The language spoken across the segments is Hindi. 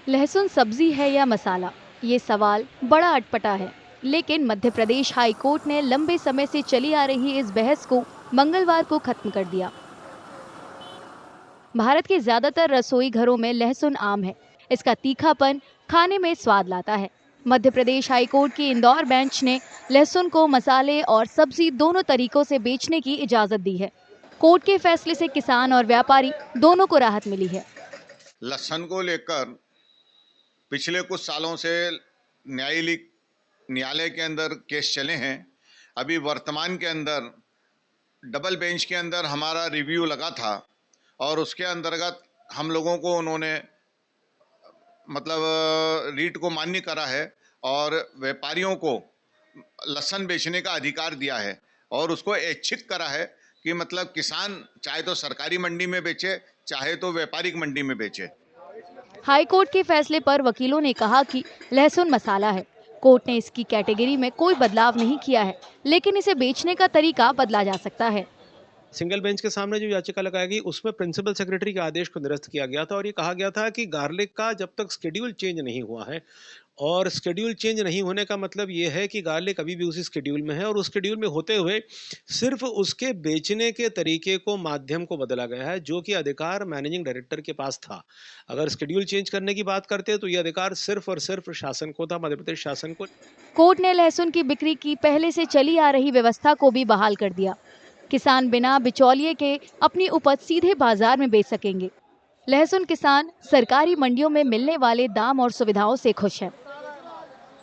लहसुन सब्जी है या मसाला, ये सवाल बड़ा अटपटा है। लेकिन मध्य प्रदेश हाई कोर्ट ने लंबे समय से चली आ रही इस बहस को मंगलवार को खत्म कर दिया। भारत के ज्यादातर रसोई घरों में लहसुन आम है। इसका तीखापन खाने में स्वाद लाता है। मध्य प्रदेश हाई कोर्ट की इंदौर बेंच ने लहसुन को मसाले और सब्जी दोनों तरीकों से बेचने की इजाजत दी है। कोर्ट के फैसले से किसान और व्यापारी दोनों को राहत मिली है। लहसुन को लेकर पिछले कुछ सालों से न्यायालय के अंदर केस चले हैं। अभी वर्तमान के अंदर डबल बेंच के अंदर हमारा रिव्यू लगा था और उसके अंतर्गत हम लोगों को उन्होंने रीट को मान्य करा है और व्यापारियों को लहसुन बेचने का अधिकार दिया है और उसको ऐच्छिक करा है कि किसान चाहे तो सरकारी मंडी में बेचे, चाहे तो व्यापारिक मंडी में बेचे। हाई कोर्ट के फैसले पर वकीलों ने कहा कि लहसुन मसाला है। कोर्ट ने इसकी कैटेगरी में कोई बदलाव नहीं किया है, लेकिन इसे बेचने का तरीका बदला जा सकता है। सिंगल बेंच के सामने जो याचिका लगाई गई उसमें प्रिंसिपल सेक्रेटरी के आदेश को निरस्त किया गया था और ये कहा गया था कि गार्लिक का जब तक शेड्यूल चेंज नहीं हुआ है, और शेड्यूल चेंज नहीं होने का मतलब ये है कि गार्लिक अभी भी उसी शेड्यूल में है और उस शेड्यूल में होते हुए सिर्फ उसके बेचने के तरीके को, माध्यम को बदला गया है, जो कि अधिकार मैनेजिंग डायरेक्टर के पास था। अगर शेड्यूल चेंज करने की बात करते तो ये अधिकार सिर्फ और सिर्फ शासन को था, मध्य प्रदेश शासन को। कोर्ट ने लहसुन की बिक्री की पहले से चली आ रही व्यवस्था को भी बहाल कर दिया। किसान बिना बिचौलिए के अपनी उपज सीधे बाजार में बेच सकेंगे। लहसुन किसान सरकारी मंडियों में मिलने वाले दाम और सुविधाओं से खुश हैं।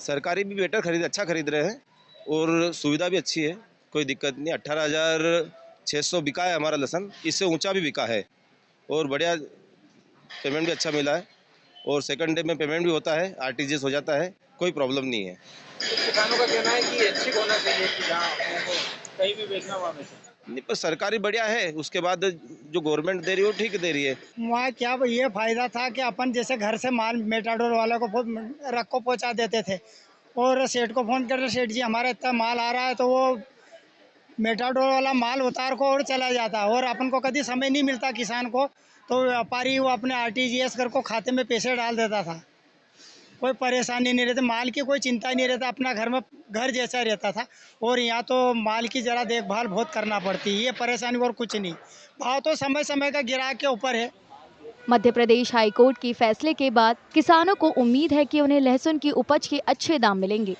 सरकारी भी बेटर अच्छा खरीद रहे हैं और सुविधा भी अच्छी है, कोई दिक्कत नहीं। 18,600 बिका है हमारा लहसुन, इससे ऊंचा भी बिका है और बढ़िया पेमेंट भी अच्छा मिला है और सेकंड डे में पेमेंट भी होता है, आरटीजीएस हो जाता है, कोई प्रॉब्लम नहीं है। तो किसानों का कहना है कि अच्छी होना चाहिए कि जहाँ कहीं भी बेचना वहाँ बेचना। नहीं, पर सरकारी बढ़िया है, उसके बाद जो गवर्नमेंट दे रही है वो ठीक दे रही है। वहाँ क्या ये फायदा था कि अपन जैसे घर से माल मेटाडोर वाला को रख को पहुँचा देते थे और सेठ को फोन कर, सेठ जी हमारा इतना माल आ रहा है, तो वो मेटाडोर वाला माल उतार को और चला जाता और अपन को कभी समय नहीं मिलता किसान को, तो व्यापारी वो अपने आरटीजीएस कर को खाते में पैसे डाल देता था। कोई परेशानी नहीं रहती, माल की कोई चिंता नहीं रहता, अपना घर में घर जैसा रहता था। और यहाँ तो माल की ज़रा देखभाल बहुत करना पड़ती है, ये परेशानी और कुछ नहीं। भाव तो समय समय का गिराक के ऊपर है। मध्य प्रदेश हाई कोर्ट के फैसले के बाद किसानों को उम्मीद है कि उन्हें लहसुन की उपज के अच्छे दाम मिलेंगे।